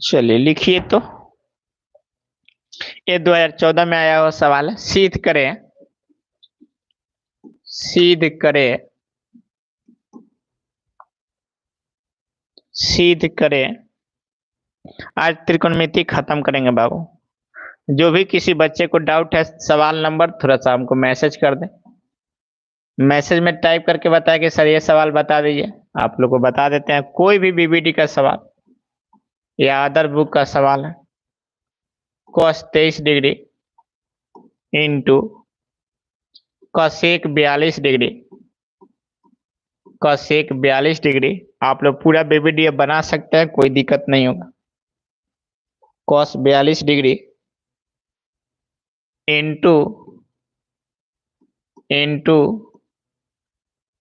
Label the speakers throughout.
Speaker 1: चलिए लिखिए तो। ये 2014 में आया हुआ सवाल है। सिद्ध करें आज त्रिकोणमिति खत्म करेंगे बाबू। जो भी किसी बच्चे को डाउट है, सवाल नंबर थोड़ा सा हमको मैसेज कर दें। मैसेज में टाइप करके बताया कि सर ये सवाल बता दीजिए, आप लोग को बता देते हैं। कोई भी बीबीडी का सवाल या अदर बुक का सवाल है। cos 23 degree into cosec 42 degree, cosec 42 degree आप लोग पूरा बीबीडी बना सकते हैं, कोई दिक्कत नहीं होगा। cos 42 degree into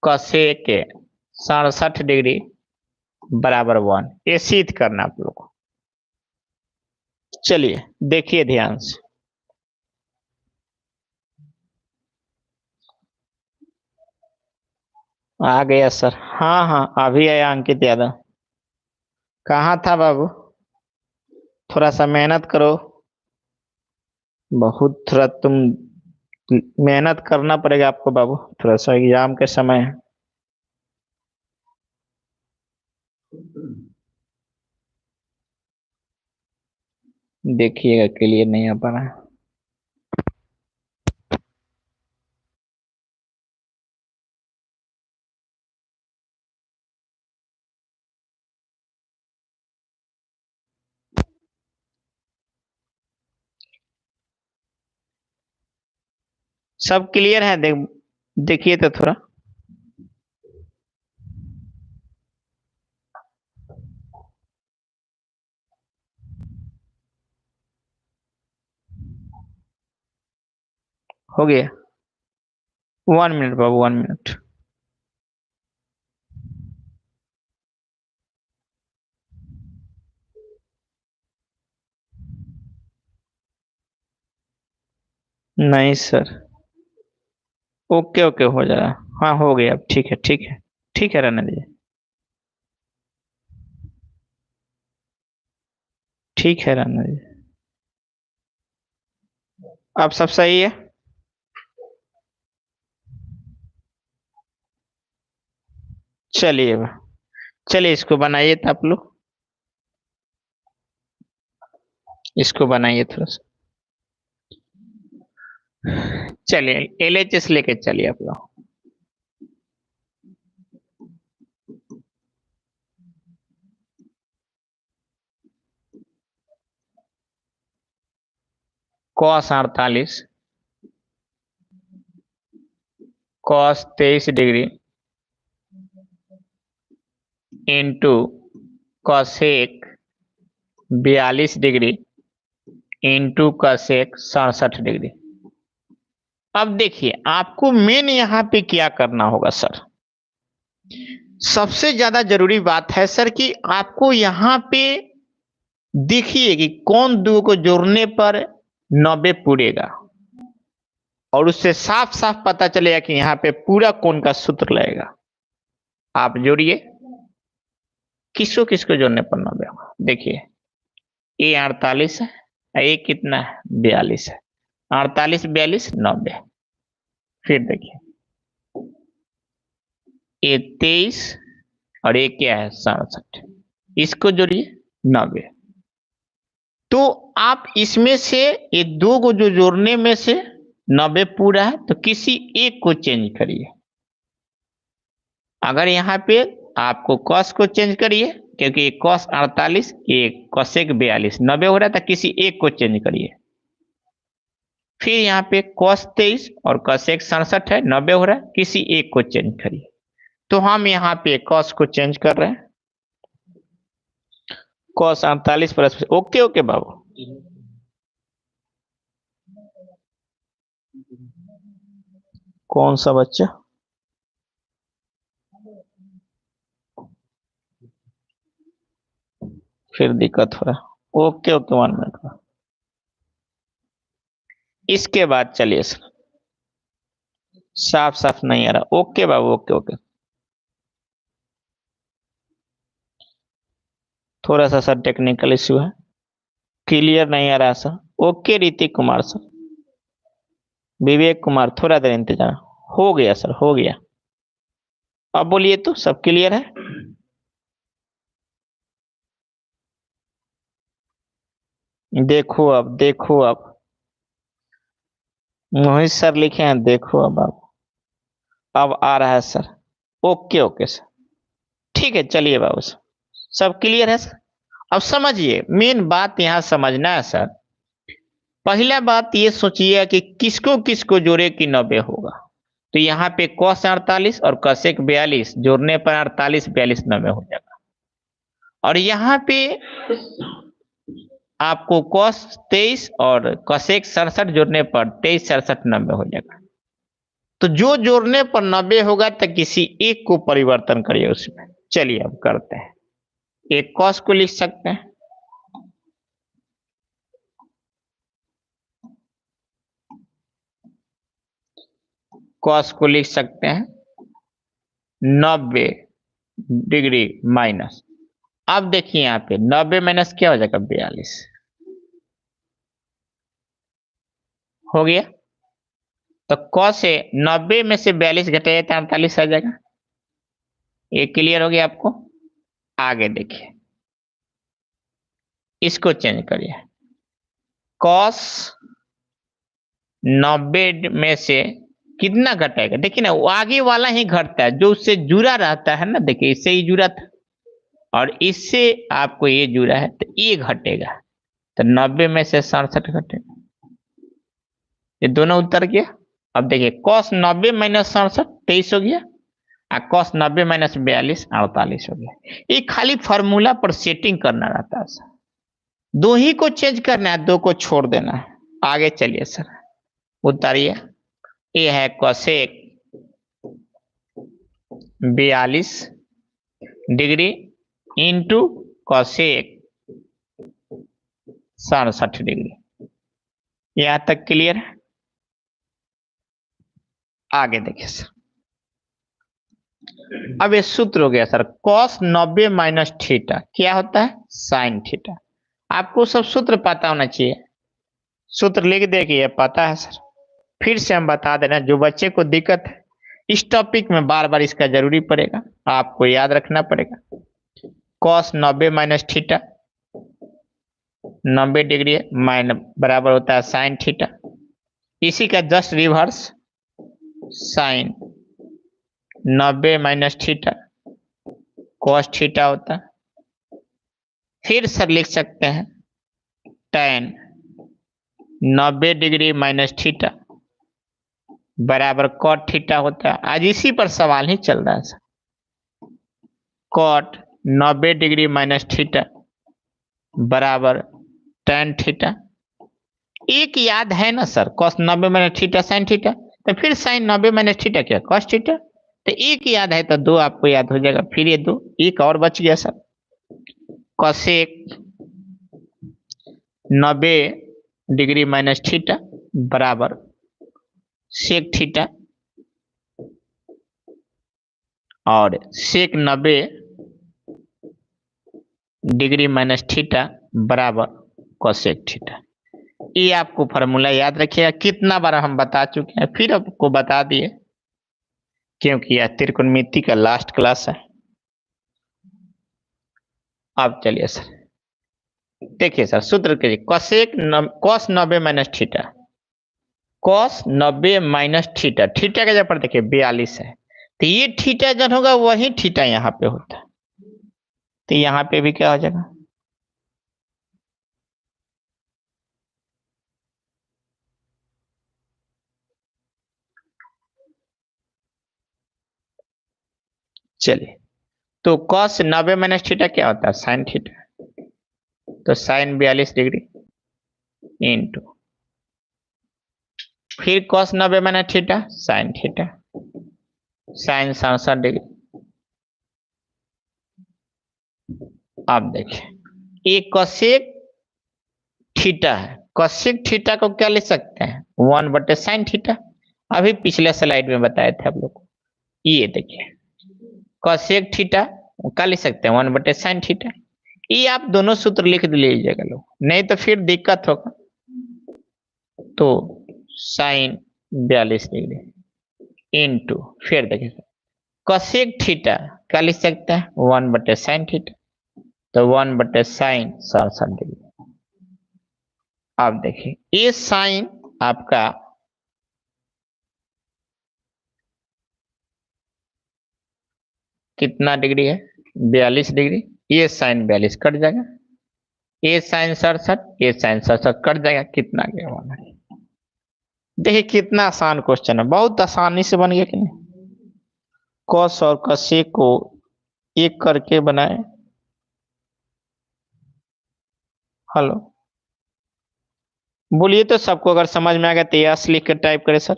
Speaker 1: cosec 67 degree बराबर 1। ये सिद्ध करना आप लोग को। चलिए देखिए ध्यान से। आ गया सर। हाँ हाँ अभी आया अंकित यादव। कहाँ था बाबू? थोड़ा सा मेहनत करो। बहुत थोड़ा तुम मेहनत करना पड़ेगा आपको बाबू, थोड़ा सा एग्जाम के समय है। देखिएगा क्लियर नहीं आ पा रहा है। सब क्लियर है? देखिए तो थोड़ा। हो गया। 1 मिनट बाबू, 1 मिनट। नहीं सर। ओके ओके हो जा रहा है। हाँ हो गया, अब ठीक है ठीक है। ठीक है रहने दीजिए। ठीक है रहने दीजिए। अब सब सही है। चलिए चलिए इसको बनाइए तो आप लोग। इसको बनाइए थोड़ा सा। चलिए एलएचएस लेके चलिए आप लोग। cos 48 cos 23 degree into cosec 42 degree into cosec 67 degree. अब देखिए आपको मेन यहाँ पे क्या करना होगा सर। सबसे ज्यादा जरूरी बात है सर कि आपको यहाँ पे देखिए कि कौन दो को जोड़ने पर 90 पूरेगा, और उससे साफ साफ पता चलेगा कि यहाँ पे पूरा कौन का सूत्र लगेगा। आप जोड़िए, किसको जोड़ने पर 90 होगा। देखिए ये 48 है, ये कितना है 42 है। 48 42 90। फिर देखिए ये 23 और ये क्या है 67, इसको जोड़िए 90। तो आप इसमें से ये दो को जो जोड़ने में से 90 पूरा है तो किसी एक को चेंज करिए। अगर यहाँ पे आपको cos को चेंज करिए, क्योंकि ये cos 48 ये cosec 42 90 हो रहा था, किसी एक को चेंज करिए। फिर यहाँ पे cos 23 और cosec 67 है, 90 हो रहा है, किसी एक को चेंज करिए। तो हम यहाँ पे cos को चेंज कर रहे हैं। cos 48 प्लस ओके ओके बाबू। कौन सा बच्चा? फिर दिक्कत हो रहा है। ओके ओके 1 मिनट का। इसके बाद चलिए सर, साफ साफ नहीं आ रहा। ओके बाबू ओके ओके। थोड़ा सा सर टेक्निकल इश्यू है, क्लियर नहीं आ रहा sir. Okay Hrithik Kumar sir, Vivek Kumar, थोड़ा देर इंतजार। हो गया सर, हो गया। अब बोलिए तो सब क्लियर है? देखो अब, देखो अब मोहित सर लिखे हैं, देखो अब आ रहा है सर। ओके ओके सर, ठीक है, चलिए बाबू सर, सब क्लियर है सर। अब समझिए, मेन बात यहाँ समझना है सर। पहला बात ये सोचिए कि किसको किसको जोड़े कि 90 होगा। तो यहाँ पे cos 48 और cosec 42 जोड़ने पर 48 42 90 हो जाएगा। और यहाँ पे आपको cos 23 और cosec 67 जोड़ने पर 23 67 90 हो जाएगा। तो जो जोड़ने पर 90 होगा तो किसी एक को परिवर्तन करिए उसमें। चलिए अब करते हैं। एक cos को लिख सकते हैं, cos को लिख सकते हैं 90 डिग्री माइनस। अब देखिए यहाँ पे 90 माइनस क्या हो जाएगा, 42 हो गया। तो cos से 90 में से 42 घटाइए तो 48 आ जाएगा। ये क्लियर हो गया आपको? आगे देखिए, इसको चेंज करिए। cos 90 में से कितना घटाएगा, देखिए ना, वो आगे वाला ही घटता है जो उससे जुड़ा रहता है ना। देखिए इससे ही जुड़ा था और इससे आपको ये जुड़ा है तो ये घटेगा। तो 90 में से 67 घटेगा, ये दोनों उतर गया। अब देखिए cos 90 माइनस 67 23 हो गया, और cos 90 माइनस 42 48 हो गया। ये खाली फॉर्मूला पर सेटिंग करना रहता है सर, दो ही को चेंज करना है, दो को छोड़ देना है। आगे चलिए सर, उतारिए। ये है cosec 42 degree into cosec 67 degree. यहां तक क्लियर है? आगे देखिए सर, अब ये सूत्र हो गया सर, cos 90 माइनस थीटा क्या होता है, साइन थीटा। आपको सब सूत्र पता होना चाहिए, सूत्र लिख देखिए, पता है सर। फिर से हम बता देना, जो बच्चे को दिक्कत है इस टॉपिक में बार बार इसका जरूरी पड़ेगा, आपको याद रखना पड़ेगा। cos 90 minus theta 90 degree minus बराबर होता है साइन थीटा, इसी का just reverse sine 90 minus theta cos theta होता है। फिर सर लिख सकते हैं tan 90 डिग्री माइनस थीटा बराबर cot थीटा होता है। आज इसी पर सवाल ही चल रहा है sir. cot 90 degree minus theta बराबर tan थीटा। एक याद है ना sir, cos 90 minus theta sine theta, तो फिर साइन 90 माइनस थीटा क्या, cos थीटा। तो एक याद है तो दो आपको याद हो जाएगा। फिर ये दो, एक और बच गया sir, cosec 90 degree minus theta बराबर sec थीटा, और sec 90 डिग्री माइनस थीटा बराबर cosec थीटा। ये आपको फॉर्मूला याद रखिएगा, कितना बार हम बता चुके हैं, फिर आपको बता दिए, क्योंकि यह त्रिकोणमिति का लास्ट क्लास है। अब चलिए सर, देखिए सर सूत्र के cos 90 minus theta, cos 90 minus theta, theta का जगह पर देखिए 42 है, तो ये थीटा जब होगा वही थीटा यहाँ पे होता है, तो यहाँ पे भी क्या हो जाएगा, चलिए। तो cos 90 माइनस थीटा क्या होता है, साइन थीटा, तो साइन 42 डिग्री इंटू फिर cos 90 minus theta sine theta, sine 67 degree. अब देखिए ये cosec थीटा है, cosec थीटा को क्या लिख सकते हैं, 1/sin थीटा। अभी पिछले स्लाइड में बताए थे आप लोग को। ये देखिए cosec थीटा क्या लिख सकते हैं, 1/sin थीटा। ये आप दोनों सूत्र लिख लीजिएगा लोग, नहीं तो फिर दिक्कत होगा। तो साइन 42 डिग्री इंटू, फिर देखिए कोसेक थीटा क्या लिख सकते हैं, 1/sin थीटा, तो 1/sin 67 डिग्री। अब देखिए ये साइन आपका कितना डिग्री है, 42 डिग्री। ये साइन 42 कट जाएगा, ये साइन 67, ये साइन 67 कट जाएगा, कितना गया वाला। देखिए कितना आसान क्वेश्चन है, बहुत आसानी से बन गया कि नहीं। कॉस और कसेक को एक करके बनाए। हेलो, बोलिए तो सबको, अगर समझ में आ गया तो यस लिख के टाइप करे सर।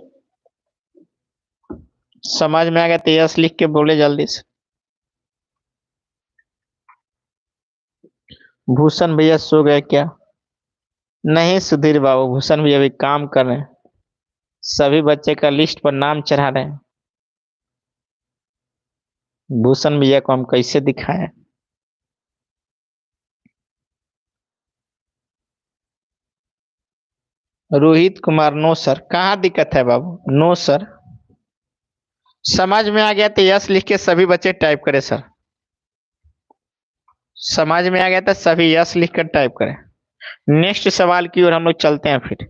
Speaker 1: समझ में आ गया तो यस लिख के बोले जल्दी से। भूषण भैया सो गए क्या? नहीं सुधीर बाबू, भूषण भैया अभी काम कर रहे हैं, सभी बच्चे का लिस्ट पर नाम चढ़ा रहे हैं। भूषण भैया को हम कैसे दिखाएं? रोहित कुमार नो सर, कहाँ दिक्कत है बाबू, नो सर। समझ में आ गया तो यस लिख के सभी बच्चे टाइप करें सर। समझ में आ गया तो सभी यस लिख कर टाइप करें। नेक्स्ट सवाल की ओर हम लोग चलते हैं फिर।